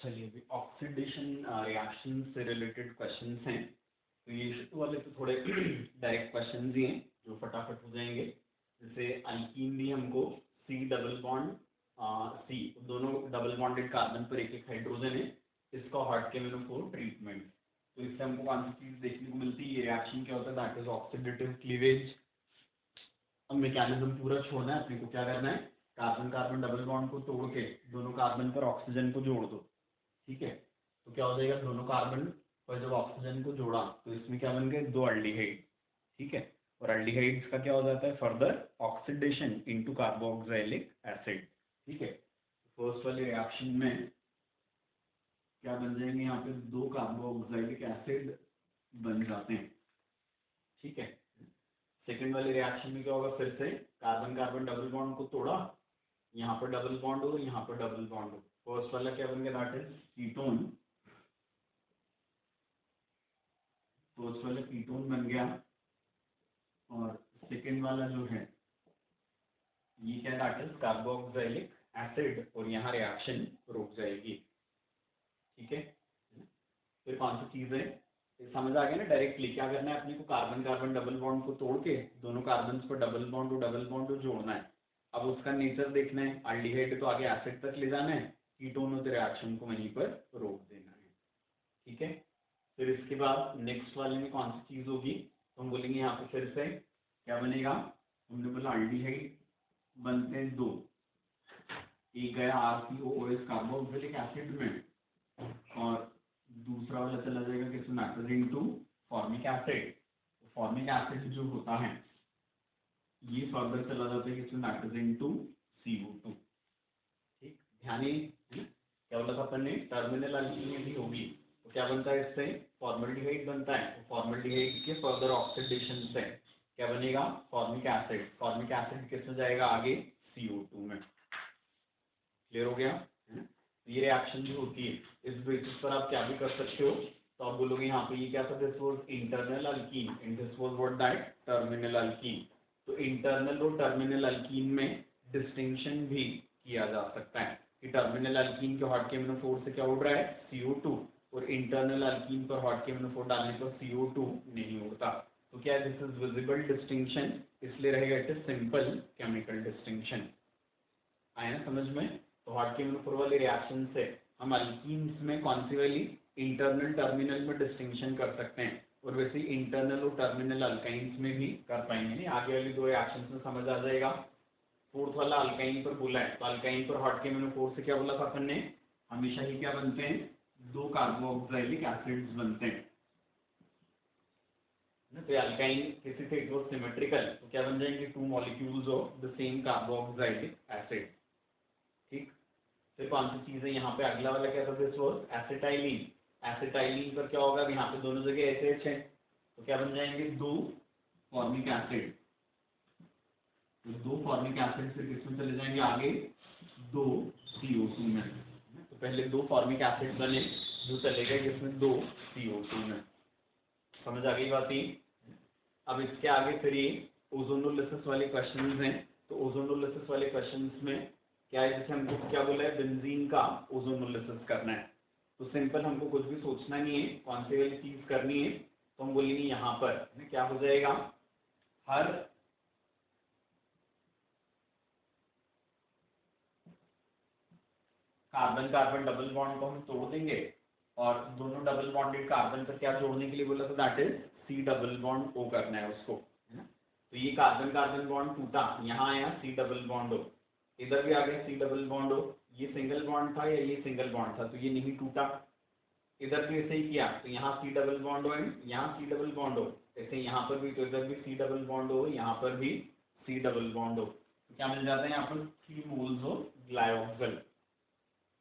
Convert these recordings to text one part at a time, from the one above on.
चलिए अभी oxidation reaction से रिलेटेड क्वेश्चंस हैं। तो ये वाले तो थोड़े डायरेक्ट क्वेश्चंस ही हैं जो फटाफट हो जाएंगे। जैसे अल्कीन भी हमको सी डबल बॉन्ड सी, दोनों डबल बॉन्डेड कार्बन पर एक एक हाइड्रोजन है, इसका हॉट केमिनो ट्रीटमेंट। तो इससे हमको कौन सी चीज देखने को मिलती है, ये रिएक्शन क्या होता है, दैट इज ऑक्सीडेटिव क्लीवेज। अब मैकेनिज्म पूरा छोड़ना है अपने को, क्या करना है, कार्बन कार्बन डबल बॉन्ड को तोड़ के दोनों कार्बन पर ऑक्सीजन को जोड़ दो। ठीक है, तो क्या हो जाएगा, दोनों कार्बन पर जब ऑक्सीजन को जोड़ा तो इसमें क्या बन गए, दो अल्डिहाइड। ठीक है, और अल्डिहाइड्स का क्या हो जाता है, further oxidation into carboxylic acid. ठीक है, फर्स्ट वाले रिएक्शन में क्या बन जाएंगे, यहाँ पे दो कार्बोक्सिलिक एसिड बन जाते हैं। ठीक है, सेकेंड वाले रिएक्शन में क्या होगा, फिर से कार्बन कार्बन डबल बॉन्ड को तोड़ा, यहाँ पर डबल बॉन्ड हो, यहाँ पर डबल बॉन्ड हो। फर्स्ट वाला क्या बन गया, दैट इज कीटोन। फर्स्ट वाला कीटोन बन गया, और सेकेंड वाला जो है ये क्या, दैट इज कार्बोक्सिलिक एसिड, और यहाँ रिएक्शन रुक जाएगी। ठीक है, फिर कौन सी चीज है, समझ आ गया ना, डायरेक्टली क्या करना है अपने को, कार्बन कार्बन डबल बॉन्ड को तोड़ के दोनों कार्बन पर डबल बॉन्ड को जोड़ना है। अब उसका नेचर देखना है, अल्डिहाइड तो आगे एसिड तक ले जाना है, कीटोन होते रिएक्शन को वहीं पर रोक देना है। ठीक है, फिर इसके बाद नेक्स्ट वाले में कौन सी चीज होगी, तो हम बोलेंगे यहाँ पे फिर से क्या बनेगा, हमने बोला अल्डिहाइड बनते हैं दो, एक गया RCOOH कार्बोक्सिलिक एसिड में, और दूसरा वाला चला जाएगा किसमें, nitrogen to formic acid. Formic acid जो होता है ये फर्दर चला जाता है किसमें, नाइट्रोजन टू CO2। ठीक, ध्यान क्या बोला था अपन ने, टर्मिनल अल्कीन भी होगी तो क्या बनता है, इससे फॉर्मल्डिहाइड बनता है। तो फॉर्मल्डिहाइड के फर्दर ऑक्सीडेशन से क्या बनेगा, फॉर्मिक एसिड। फॉर्मिक एसिड किसमें जाएगा, आगे CO2 में। क्लियर हो गया, ये रिएक्शन जो होती है इस बेसिस पर आप क्या भी कर सकते हो। तो आप बोलोगे यहाँ पे ये क्या था, this was internal alkyne and this was what, that terminal alkyne. तो इंटरनल और टर्मिनल अल्कीन में डिस्टिंक्शन भी किया जा सकता है कि टर्मिनल अल्कीन के हॉट केमिनो से क्या उड़ रहा है, CO2, और इंटरनल अल्कीन पर हॉट केमिनो डालने पर CO2 नहीं उड़ता। तो क्या है, दिस इज विजिबल डिस्टिंक्शन, इसलिए रहेगा it is simple chemical distinction. आया ना समझ में। तो हॉट केमिनो वाले रिएक्शन से हम अल्कीन्स में कौन सी वाली, इंटरनल टर्मिनल में डिस्टिंक्शन कर सकते हैं, और वैसे ही इंटरनल और टर्मिनल अल्काइंस में भी कर पाएंगे। नहीं, आगे वाली दो रिएक्शंस में समझ आ जाएगा। फोर्थ वाला अल्काइन पर बोला है, तो अल्काइन पर हॉट केमिनो से क्या बोला था अपन ने, हमेशा ही क्या बनते हैं, दो कार्बोक्सिलिक एसिड्स बनते हैं। तो अल्काइन किसी से इट वाज सिमेट्रिकल, तो क्या बन जाएंगे, two molecules of the same carboxylic acid. ठीक, फिर कौन सी चीज है यहाँ पे, अगला वाला क्या था, दिस वाज एसिटाइलिन। एसिटाइलिन पर क्या होगा, यहाँ पे दोनों जगह एसएच है, तो क्या बन जाएंगे, दो फॉर्मिक एसिड। तो दो फॉर्मिक एसिड से किसमें चले जाएंगे, आगे दो CO2 में। तो पहले दो फॉर्मिक एसिड बने जो चले गए किसमें, दो CO2 में। समझ आ गई बात ही। अब इसके आगे फिर ये ओजोनोलिसिस वाले क्वेश्चंस हैं। तो ओजोनोलिसिस वाले क्वेश्चंस में क्या है, जैसे हमको क्या बोला है, बेंजीन का ओजोनोलिसिस करना है। तो सिंपल, हमको कुछ भी सोचना नहीं है, कौन सी वाली चीज करनी है, तो हम बोलेंगे यहाँ पर क्या हो जाएगा, हर कार्बन कार्बन डबल बॉन्ड को हम तोड़ देंगे, और दोनों डबल बॉन्डेड कार्बन पर क्या जोड़ने के लिए बोला था, that is C double bond O करना है उसको, है ना। तो ये कार्बन कार्बन बॉन्ड टूटा, यहाँ आया C डबल बॉन्ड O, इधर भी आ गया C डबल बॉन्ड O। ये सिंगल बॉन्ड था या ये सिंगल बॉन्ड था, तो ये नहीं टूटा। इधर भी ऐसे ही किया, तो यहाँ C double bond O and यहाँ C डबल बॉन्ड O, ऐसे यहाँ पर भी, तो इधर भी C डबल बॉन्ड O, यहाँ पर भी C डबल बॉन्ड O। तो क्या मिल जाता है यहाँ पर, 3 मोल्स ऑफ ग्लाइऑक्सिल।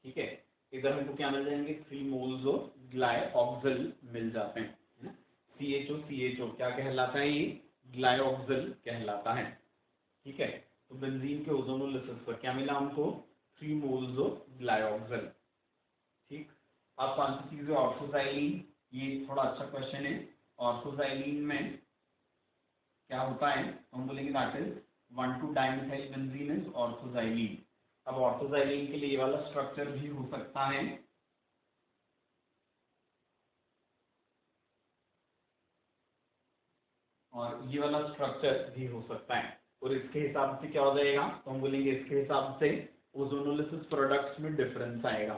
ठीक है, इधर हमको क्या मिल जाएंगे, 3 मोल्स ऑफ ग्लाइऑक्सिल मिल जाते हैं, है ना। CHO क्या कहलाता है, ये ग्लाइऑक्सिल कहलाता है। ठीक है, तो बेंजीन के ओजोनोलिसिस पर क्या मिला हमको, 3 मोल्स ऑफ ग्लाइऑक्सिल। ठीक, अब कौन सी चीज है, ऑर्थोजाइलिन। ये थोड़ा अच्छा क्वेश्चन है। ऑर्थोजाइलिन में क्या होता है, हम बोलेंगे दैट इज 1,2-डाइमिथाइल बेंजीन इज ऑर्थोजाइलिन। अब ऑर्थोजाइलिन के लिए ये वाला स्ट्रक्चर भी हो सकता है, और ये वाला स्ट्रक्चर भी हो सकता है। और इसके हिसाब से क्या हो जाएगा, तो हम बोलेंगे इसके हिसाब से ओजोनोलिसिस प्रोडक्ट्स में डिफरेंस आएगा।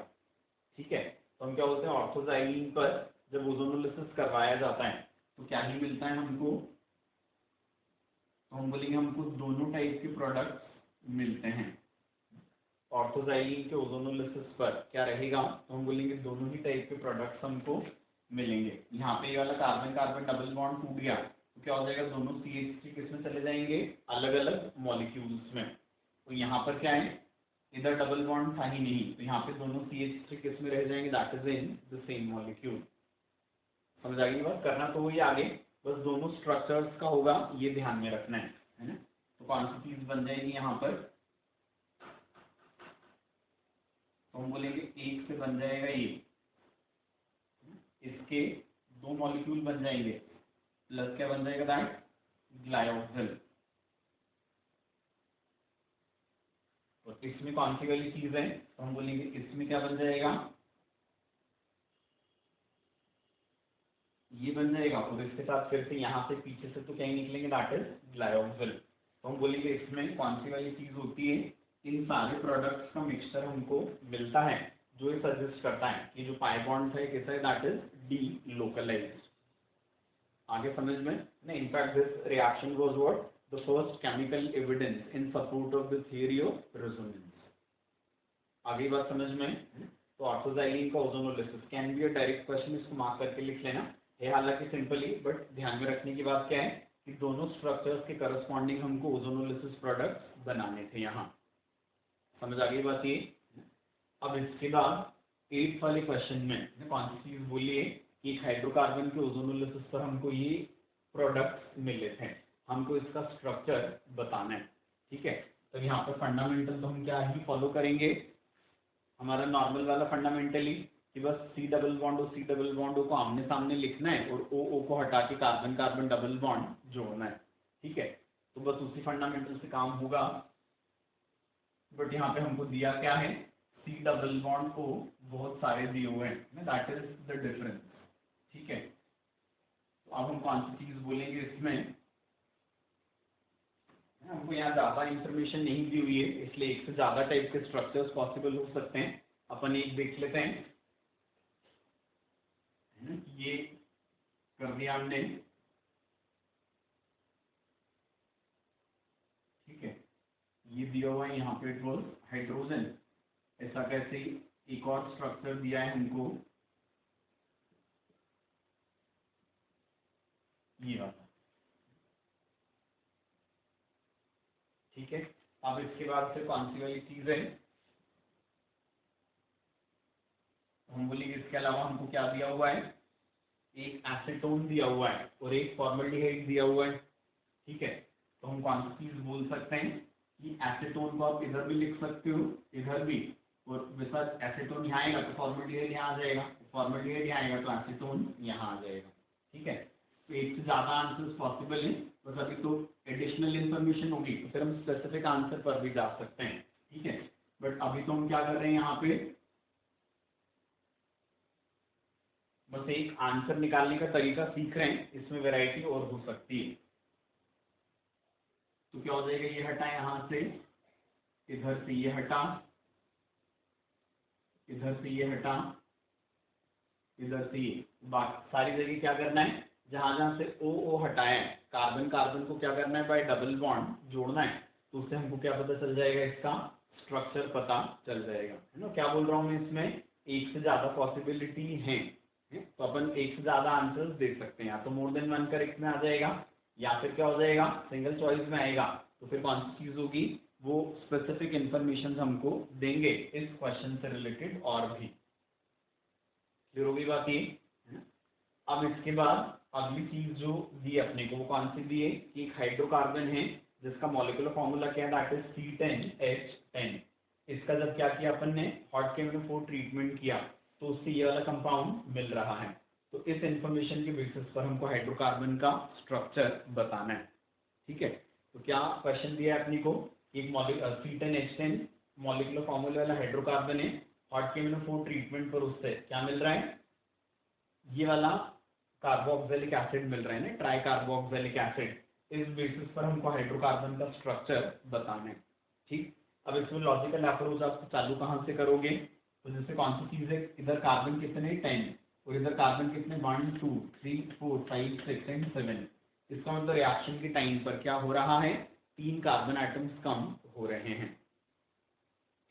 ठीक है, तो हम क्या बोलते हैं, ऑर्थोजाइलिन पर जब ओजोनोलिसिस करवाया जाता है तो क्या ही मिलता है हमको, तो हम बोलेंगे हमको दोनों टाइप के प्रोडक्ट्स मिलते हैं। ऑर्थोजाइलिन के ओजोनोलिसिस पर क्या रहेगा, तो हम बोलेंगे दोनों ही टाइप के प्रोडक्ट्स हमको मिलेंगे। यहाँ पे ये वाला कार्बन कार्बन डबल बॉन्ड टूट गया तो क्या हो जाएगा, दोनों CH3 किसमें चले जाएंगे, अलग अलग मॉलिक्यूल्स में। तो यहाँ पर क्या है, इधर डबल बॉन्ड था ही नहीं, तो यहाँ पे दोनों CH3 किसमें रह जाएंगे, that is in the same molecule. समझ आ गई बात, करना तो वही आगे, बस दोनों स्ट्रक्चर्स का होगा ये ध्यान में रखना है ना। तो कौन सी चीज बन जाएगी यहाँ पर, तो हम बोलेंगे एक से बन जाएगा ये, इसके दो मॉलिक्यूल बन जाएंगे, प्लस क्या बन जाएगा, दैट ग्लायोक्सिल। और इसमें कौन सी वाली चीज है, तो हम बोलेंगे इसमें क्या बन जाएगा, ये बन जाएगा। और इसके साथ फिर से यहाँ से पीछे से तो क्या ही निकलेंगे, दैट इज ग्लायोक्सिल। तो हम बोलेंगे इसमें कौन सी वाली चीज होती है, इन सारे प्रोडक्ट्स का मिक्सचर हमको मिलता है जो ये सजेस्ट करता है कि जो पाई बॉन्ड है कैसा है, दैट इज डी लोकलाइज्ड। आगे समझ में नहीं, in fact this reaction was what the first chemical evidence in support of the theory of resonance. आगे बात समझ में। तो ऑर्थोजाइलिन का ozonolysis can be a direct question, इसको मार्क करके लिख लेना है, हालांकि सिंपली, बट ध्यान में रखने की बात क्या है कि दोनों स्ट्रक्चर्स के करस्पॉन्डिंग हमको ओजोनोलिसिस प्रोडक्ट्स बनाने थे यहाँ। समझ आ गई बात ये। अब इसके बाद 8th वाले क्वेश्चन में कौन सी चीज बोली है कि एक हाइड्रोकार्बन के ओजोनोलिसिस पर हमको ये प्रोडक्ट्स मिले थे, हमको इसका स्ट्रक्चर बताना है। ठीक है, तो यहाँ पर फंडामेंटल तो हम क्या ही फॉलो करेंगे, हमारा नॉर्मल वाला फंडामेंटली कि बस C डबल बॉन्ड और C डबल बॉन्ड को आमने सामने लिखना है और O को हटा के कार्बन कार्बन डबल बॉन्ड जोड़ना है। ठीक है, तो बस उसी फंडामेंटल से काम होगा। बट यहाँ पे हमको दिया क्या है, C डबल बॉन्ड को बहुत सारे दिए हुए हैं, दैट इज द डिफरेंस। ठीक है, तो अब हम कौन सी चीज बोलेंगे इसमें, हमको यहाँ ज्यादा इंफॉर्मेशन नहीं दी हुई है, इसलिए एक से ज्यादा टाइप के स्ट्रक्चर्स पॉसिबल हो सकते हैं। अपन एक देख लेते हैं, ये कर दिया हमने। ठीक है, ये दिया हुआ है यहाँ पे, इट वाज हाइड्रोजन। ऐसा कैसे, एक और स्ट्रक्चर दिया है हमको, ये वाला। ठीक है, अब इसके बाद से कौन सी वाली चीज है, हम बोलेंगे इसके अलावा हमको क्या दिया हुआ है, एक एसीटोन दिया हुआ है और एक फॉर्मल्डिहाइड दिया हुआ है। ठीक है, तो हम कौन सी चीज बोल सकते हैं कि एसीटोन को आप इधर भी लिख सकते हो, इधर भी, और वैसा एसीटोन यहाँ आएगा तो फॉर्मल्डिहाइड यहाँ आ जाएगा, फॉर्मल्डिहाइड यहाँ आएगा तो एसीटोन यहाँ आ जाएगा। ठीक है, तो एक से ज्यादा आंसर्स पॉसिबल है, बस अभी तो एडिशनल इन्फॉर्मेशन होगी तो फिर हम स्पेसिफिक आंसर पर भी जा सकते हैं। ठीक है, बट अभी तो हम क्या कर रहे हैं, यहाँ पे बस एक आंसर निकालने का तरीका सीख रहे हैं, इसमें वैरायटी और हो सकती है। तो क्या हो जाएगा, ये हटा यहाँ से, इधर से ये हटा, इधर से ये हटा, इधर से ये, बाकी सारी जगह क्या करना है, जहां जहां से ओ ओ हटाया है, कार्बन कार्बन को क्या करना है, बाय डबल बॉन्ड जोड़ना है, तो उससे हमको क्या पता चल जाएगा, इसका स्ट्रक्चर पता चल जाएगा, है ना। क्या बोल रहा हूँ मैं, इसमें एक से ज्यादा पॉसिबिलिटी है, तो अपन एक से ज्यादा आंसर्स दे सकते हैं, या तो मोर देन वन करेक्ट में आ जाएगा, या फिर क्या हो जाएगा, सिंगल चॉइस में आएगा। तो फिर कौन सी चीज होगी, वो स्पेसिफिक इंफॉर्मेशन हमको देंगे इस क्वेश्चन से रिलेटेड और भी। क्लियर होगी बात ये। अब इसके बाद अगली चीज जो दी अपने को, वो कौन सी दी है कि एक हाइड्रोकार्बन है जिसका मॉलिक्यूलर फॉर्मूला क्या है, दैट इज C10H10। इसका जब क्या किया अपन ने, हॉट केमिकल ट्रीटमेंट किया तो उससे ये वाला कंपाउंड मिल रहा है। तो इस इंफॉर्मेशन के बेसिस पर हमको हाइड्रोकार्बन का स्ट्रक्चर बताना है। ठीक है, तो क्या क्वेश्चन दिया है अपनी को, एक C10H10 मॉलिक्यूलर फॉर्मूले वाला हाइड्रोकार्बन है, हॉट केमिकल ट्रीटमेंट पर उससे क्या मिल रहा है, ये वाला कार्बोक्सिलिक एसिड मिल रहे हैं ना, ट्राई कार्बोक्सिलिक एसिड, इस बेसिस पर हमको हाइड्रोकार्बन का स्ट्रक्चर बताना है। ठीक, अब इसमें लॉजिकल अप्रोच आप चालू कहाँ से करोगे, तो जैसे कौन सी चीज है, इधर कार्बन कितने 10 और इधर कार्बन कितने 1 2 3 4 5 6 एंड 7, इसका मतलब रिएक्शन के टाइम पर क्या हो रहा है, 3 कार्बन एटम्स कम हो रहे हैं।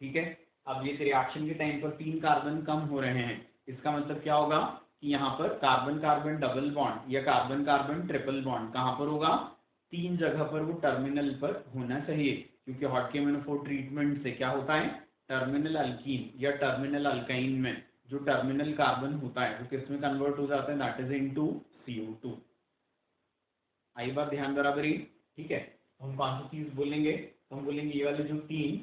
ठीक है, अब ये रिएक्शन के टाइम पर 3 कार्बन कम हो रहे हैं, इसका मतलब क्या होगा कि यहाँ पर कार्बन कार्बन डबल बॉन्ड या कार्बन कार्बन ट्रिपल बॉन्ड कहाँ पर होगा, 3 जगह पर वो टर्मिनल पर होना चाहिए, क्योंकि हॉटके-मैनिफोर्ड ट्रीटमेंट से क्या होता है, टर्मिनल अल्कीन या टर्मिनल अल्काइन में जो टर्मिनल कार्बन होता है वो किसमें कन्वर्ट हो जाता है, दैट इज इनटू CO2। आई बात ध्यान बराबरी। ठीक है, हम कौन सी चीज बोलेंगे, तो हम बोलेंगे ये वाले जो 3,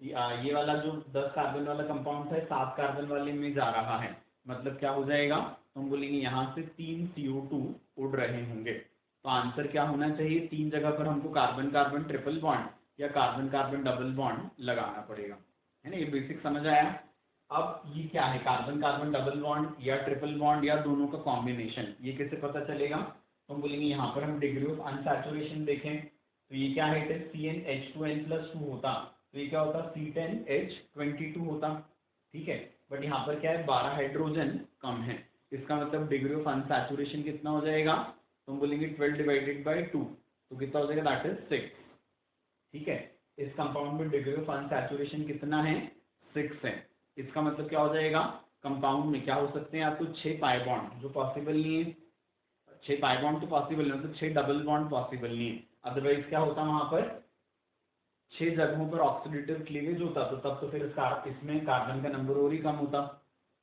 ये वाला जो 10 कार्बन वाला कंपाउंड है 7 कार्बन वाले में जा रहा है, मतलब क्या हो जाएगा, तो हम बोलेंगे यहाँ से 3 CO2 उड़ रहे होंगे। तो आंसर क्या होना चाहिए, 3 जगह पर हमको कार्बन कार्बन ट्रिपल बॉन्ड या कार्बन कार्बन डबल बॉन्ड लगाना पड़ेगा, है ना, ये बेसिक समझ आया। अब ये क्या है, कार्बन कार्बन डबल बॉन्ड या ट्रिपल बॉन्ड या दोनों का कॉम्बिनेशन, ये कैसे पता चलेगा, तो हम बोलेंगे यहाँ पर हम डिग्री ऑफ अनसैचुरेशन देखें, तो ये क्या है, CnH2n+2 होता, तो ये क्या होता, C10H22 होता। ठीक है, बट यहाँ पर क्या है, 12 हाइड्रोजन कम है, इसका मतलब डिग्री ऑफ अनसैचुरेशन कितना हो जाएगा, तो हम बोलेंगे 12 डिवाइडेड बाई 2, तो कितना हो जाएगा, दैट इज 6। ठीक है, इस कंपाउंड में डिग्री ऑफ अनसैचुरेशन कितना है, 6 है, इसका मतलब क्या हो जाएगा, कंपाउंड में क्या हो सकते हैं आपको 6 पाई बॉन्ड, जो पॉसिबल नहीं है, 6 पाई बॉन्ड तो पॉसिबल नहीं, मतलब 6 डबल बॉन्ड पॉसिबल नहीं है, अदरवाइज क्या होता वहां पर 6 जगहों पर ऑक्सीडेटिव क्लीवेज होता, तो तब तो फिर इसमें कार्बन का नंबर और ही कम होता।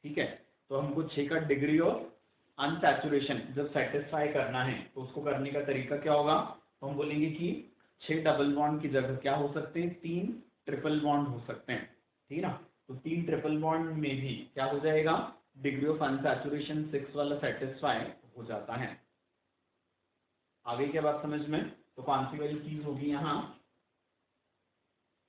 ठीक है, तो हमको 6 का डिग्री ऑफ अनसैचुरेशन जब सेटिस्फाई करना है तो उसको करने का तरीका क्या होगा, तो हम बोलेंगे कि 6 डबल बॉन्ड की जगह क्या हो सकते हैं, 3 ट्रिपल बॉन्ड हो सकते हैं। ठीक है ना, तो 3 ट्रिपल बॉन्ड में भी क्या हो जाएगा, डिग्री ऑफ अनसैचुरेशन 6 वाला सेटिस्फाई हो जाता है। आगे क्या बात समझ में, तो कौन सी वाली चीज होगी यहाँ,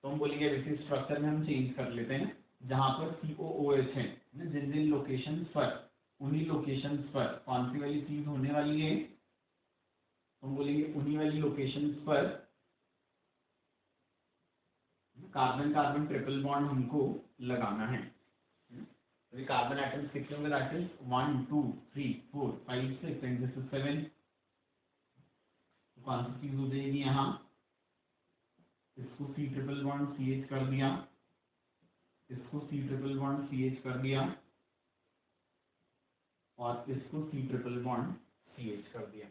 तो हम बोलेंगे इसी स्ट्रक्चर में हम चेंज कर लेते हैं, जहां पर COOH है, जिन जिन लोकेशन पर, उन्हीं लोकेशन पर कौन सी वाली चीज होने वाली है, तो हम बोलेंगे उन्हीं वाली लोकेशन पर कार्बन कार्बन ट्रिपल बॉन्ड हमको लगाना है। तो कार्बन एटम्स कितने होंगे, that is 1 2 3 4 5 6 and this is 7, कौन सी चीज हो जाएगी यहाँ, इसको C ट्रिपल बॉन्ड CH कर दिया, इसको C ट्रिपल बॉन्ड CH कर दिया और इसको C ट्रिपल बॉन्ड CH कर दिया।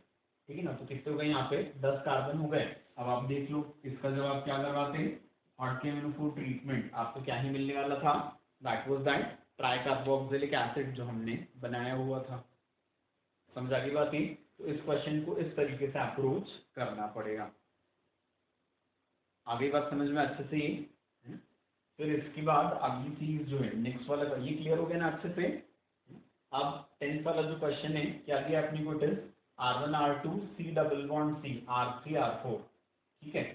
ठीक है ना, तो कितने हो गए यहाँ पे 10 कार्बन हो गए। अब आप देख लो इसका जवाब क्या करवाते हैं, हॉटके-मैनिफोर्ड ट्रीटमेंट आपको क्या ही मिलने वाला था, that was that try carboxylic acid जो हमने बनाया हुआ था। समझ आ गई बात ही, तो इस क्वेश्चन को इस तरीके से अप्रोच करना पड़ेगा। आगे बात समझ में अच्छे से ही। फिर इसके बाद अगली चीज जो है नेक्स्ट वाला, ये क्लियर हो गया ना अच्छे से। अब 10th वाला जो क्वेश्चन है क्या दिया अपनी को, it is R1 R2 C double bond C R3 R4। ठीक है,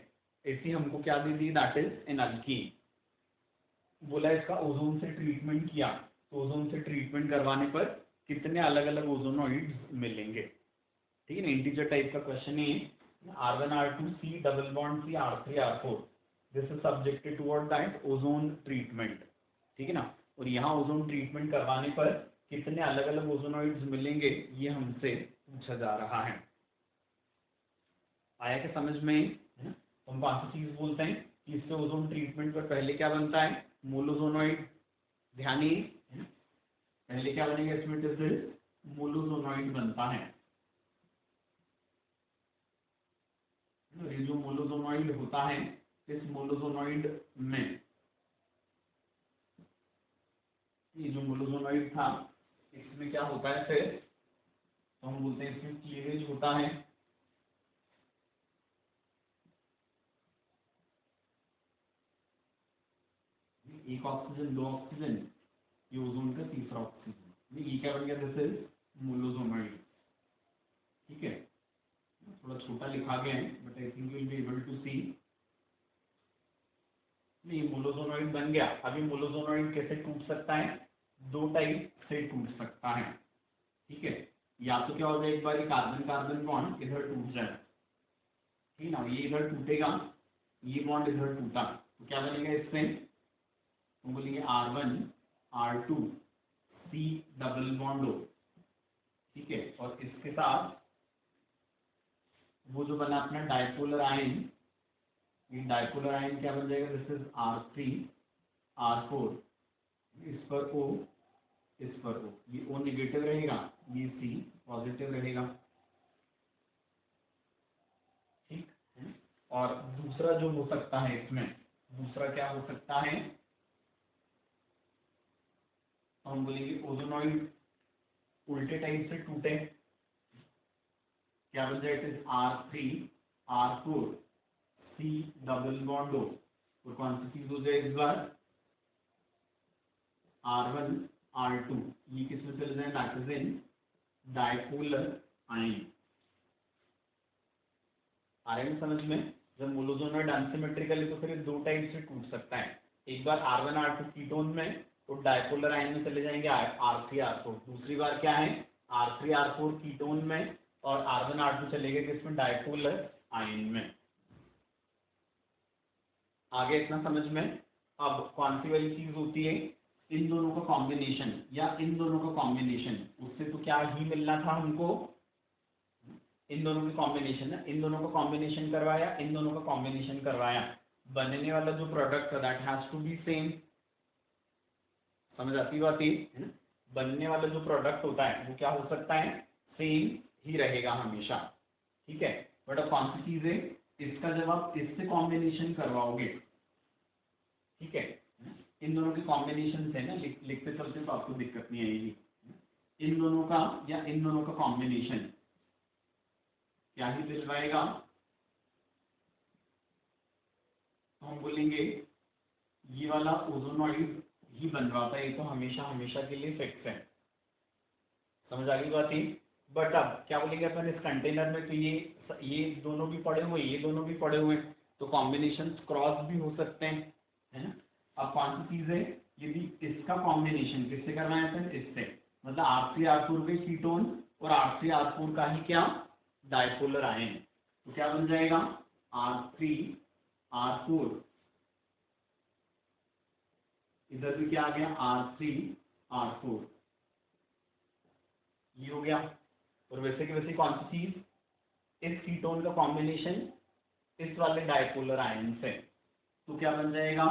ऐसी हमको क्या दे दी, दैट इज एन अल्कीन। बोला इसका ओजोन से ट्रीटमेंट किया, तो ओजोन से ट्रीटमेंट करवाने पर कितने अलग अलग ओजोनॉइड्स मिलेंगे। ठीक है ना, इंटीजर टाइप का क्वेश्चन है, R1 R2 C double bond C R3 R4, this is subjected toward that ozone treatment. ठीक है ना, और यहाँ ओजोन ट्रीटमेंट करवाने पर कितने अलग अलग ओजोनॉइड्स मिलेंगे ये हमसे पूछा जा रहा है। आया क्या समझ में, है ना, हम कौन सी चीज बोलते हैं कि इससे ओजोन ट्रीटमेंट पर पहले क्या बनता है, मोलोजोनॉइड। ध्यान ही, पहले क्या बनेगा इसमें, मोलोजोनॉइड बनता है। ये जो मोलोजोनॉइड होता है, इस मोलोजोनॉइड में, ये जो मोलोजोनॉइड था इसमें क्या होता है फिर, तो हम बोलते हैं इसमें क्लीवेज होता है। एक ऑक्सीजन, 2 ऑक्सीजन, ये ओजोन का तीसरा ऑक्सीजन, ये क्या बन गया, दिस इज मोलोजोनॉइड। ठीक है, थोड़ा छोटा लिखा गया है but I think you will be able to see. ये मोलोजोनॉइड बन गया। अभी मोलोजोनॉइड कैसे टूट सकता है, 2 टाइप से टूट सकता है। ठीक है, या तो क्या हो जाए, एक बार कार्बन कार्बन बॉन्ड इधर टूट जाए, ठीक ना, ये इधर टूटेगा, ये बॉन्ड इधर टूटा, तो क्या बनेगा इसमें, हम बोलेंगे R1 R2 C double bond O, ठीक है। और इसके साथ वो जो बना अपना डाइपोलर आयन, ये डाइपोलर आयन क्या बन जाएगा, दिस इज R3 R4, इस पर O, इस पर O, ये O नेगेटिव रहेगा, ये C पॉजिटिव रहेगा, ठीक है। और दूसरा जो हो सकता है इसमें, दूसरा क्या हो सकता है, हम बोलेंगे ओजोनॉइड उल्टे टाइप से टूटे, क्या बन जाएगा, R3 R4 C double bond O, और कौन सी चीज हो जाए इस बार, R1 R2, ये किस में चले जाए, नाइट्रोजन डाइपोलर आयन। आ रहे हैं समझ में, जब मोनोजोनॉइड अनसिमेट्रिकल है तो फिर दो टाइप से टूट सकता है, एक बार R1 R2 कीटोन में तो डाइपोलर आयन में चले जाएंगे R3 R4, दूसरी बार क्या है, R3 R4 कीटोन में और R1 R2 चले गए किसमें, डाइपोलर आयन में। आगे इतना समझ में। अब कौन सी वाली चीज होती है, इन दोनों का कॉम्बिनेशन या इन दोनों का कॉम्बिनेशन, उससे तो क्या ही मिलना था हमको, इन दोनों की कॉम्बिनेशन है, इन दोनों का कॉम्बिनेशन करवाया, इन दोनों का कॉम्बिनेशन करवाया, बनने वाला जो प्रोडक्ट है that has to be same, समझ आती बात है ना, बनने वाला जो प्रोडक्ट होता है वो क्या हो सकता है, सेम ही रहेगा हमेशा, ठीक है। बट अब कौन सी चीज है, इसका जब आप इससे कॉम्बिनेशन करवाओगे, ठीक है, इन दोनों के कॉम्बिनेशन है ना, लिखते चलते तो आपको दिक्कत नहीं आएगी, इन दोनों का या इन दोनों का कॉम्बिनेशन क्या ही दिलवाएगा, हम बोलेंगे ये वाला ओजोनॉइड ही बनवाता है, ये तो हमेशा हमेशा के लिए फिक्स है, समझ आ गई बात है। बट अब क्या बोलेंगे अपन इस कंटेनर में, तो ये दोनों भी पड़े हुए, ये दोनों भी पड़े हुए, तो कॉम्बिनेशन क्रॉस भी हो सकते हैं, है ना। अब कौन सी चीज है, यदि इसका कॉम्बिनेशन किससे करना है अपन, इससे, मतलब R3 R4 के कीटोन और R3 R4 का ही क्या, डाइपोलर आयन, तो क्या बन जाएगा, R3 R4, इधर भी क्या आ गया, R3 R4, ये हो गया। और वैसे की वैसे कौन सी चीज, इस कीटोन का कॉम्बिनेशन इस वाले डाइपोलर आयन से, तो क्या बन जाएगा,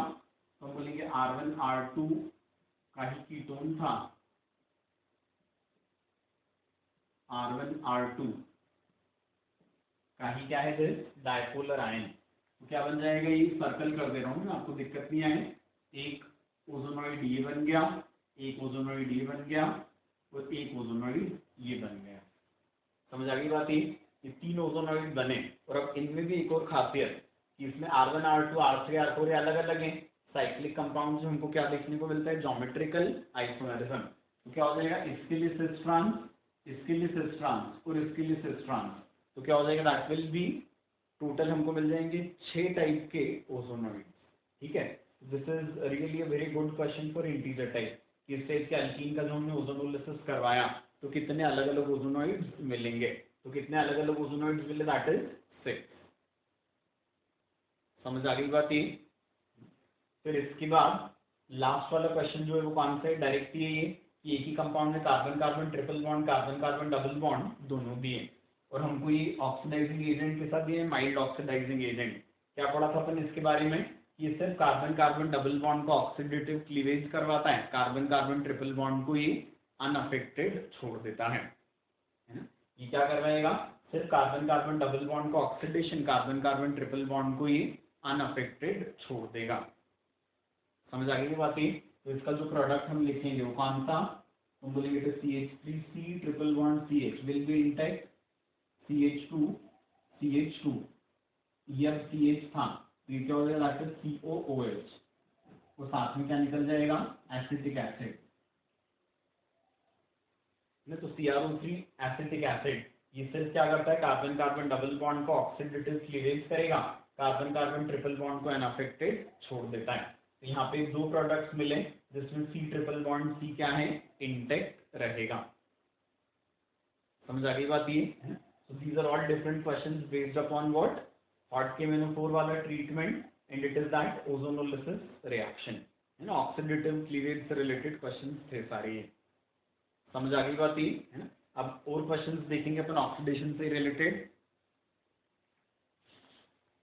तो हम बोलेंगे R1 R2 का ही कीटोन था, R1 R2 का ही क्या है दिस, डाइपोलर आयन, तो क्या बन जाएगा, ये सर्कल कर दे रहा हूँ मैं, आपको दिक्कत नहीं आए, एक ओजोनॉइड ये बन गया, एक ओजोनॉइड ये बन गया, और एक ओजोनॉइड ये बन गया, समझ आ गई बात ये तीन ओजोनॉइड बने। और अब इनमें भी एक और खासियत कि इसमें R1 R2 R3 R4 ये अलग अलग हैं, साइक्लिक कंपाउंड से हमको क्या देखने को मिलता है, ज्योमेट्रिकल आइसोमेरिज्म, तो क्या हो जाएगा, इसके लिए सिस ट्रांस, इसके लिए सिस ट्रांस और इसके लिए सिस ट्रांस, तो क्या हो जाएगा, दैट विल बी टोटल हमको मिल जाएंगे 6 टाइप के ओजोनॉइड, ठीक है। This is really a very good question for integer type, किस टाइप के अल्कीन का जो हमने ओजोनोलिसिस करवाया तो कितने अलग अलग ओजोनॉइड्स मिलेंगे, तो कितने अलग अलग ओजोनॉइड्स मिले, दैट इज 6, समझ आ गई बात ये। फिर इसके बाद लास्ट वाला क्वेश्चन जो है वो कौन सा है, डायरेक्ट ही है ये कि एक ही कंपाउंड में carbon carbon triple bond, carbon carbon double bond दोनों दिए, और हमको ये ऑक्सीडाइजिंग एजेंट के साथ दिए, माइल्ड ऑक्सीडाइजिंग एजेंट, क्या पढ़ा था अपन इसके बारे में, ये सिर्फ कार्बन कार्बन डबल बॉन्ड को ऑक्सीडेटिव क्लीवेज करवाता है, कार्बन कार्बन ट्रिपल बॉन्ड को ये अनअफेक्टेड छोड़ देता है ना, ये क्या करवाएगा, सिर्फ कार्बन कार्बन डबल बॉन्ड को oxidation, carbon carbon triple bond को ये अनअफेक्टेड छोड़ देगा, समझ आ गई बात ये। तो इसका जो प्रोडक्ट हम लिखेंगे वो कौन सा, हम बोलेंगे तो CH3C triple bond CH will be intact, CH2 ये अब CH था तो ये क्या हो जाएगा, COOH, वो साथ में क्या निकल जाएगा, एसिटिक एसिड, तो CrO3 एसिटिक एसिड, ये सिर्फ क्या करता है, कार्बन कार्बन डबल बॉन्ड को ऑक्सीडेटिव क्लीवेज करेगा, कार्बन कार्बन ट्रिपल बॉन्ड को अनअफेक्टेड छोड़ देता है, तो यहाँ पे दो प्रोडक्ट्स मिले जिसमें C ट्रिपल बॉन्ड C क्या है, इंटेक्ट रहेगा, समझ आ गई बात ये है? So these are all different questions based upon what hot KMnO4 वाला treatment and it is that ozonolysis reaction है ना, ऑक्सीडेटिव क्लीवेज से रिलेटेड क्वेश्चंस थे सारे ये, समझ आ गई बात ये है ना। अब और क्वेश्चंस देखेंगे अपन ऑक्सीडेशन से रिलेटेड।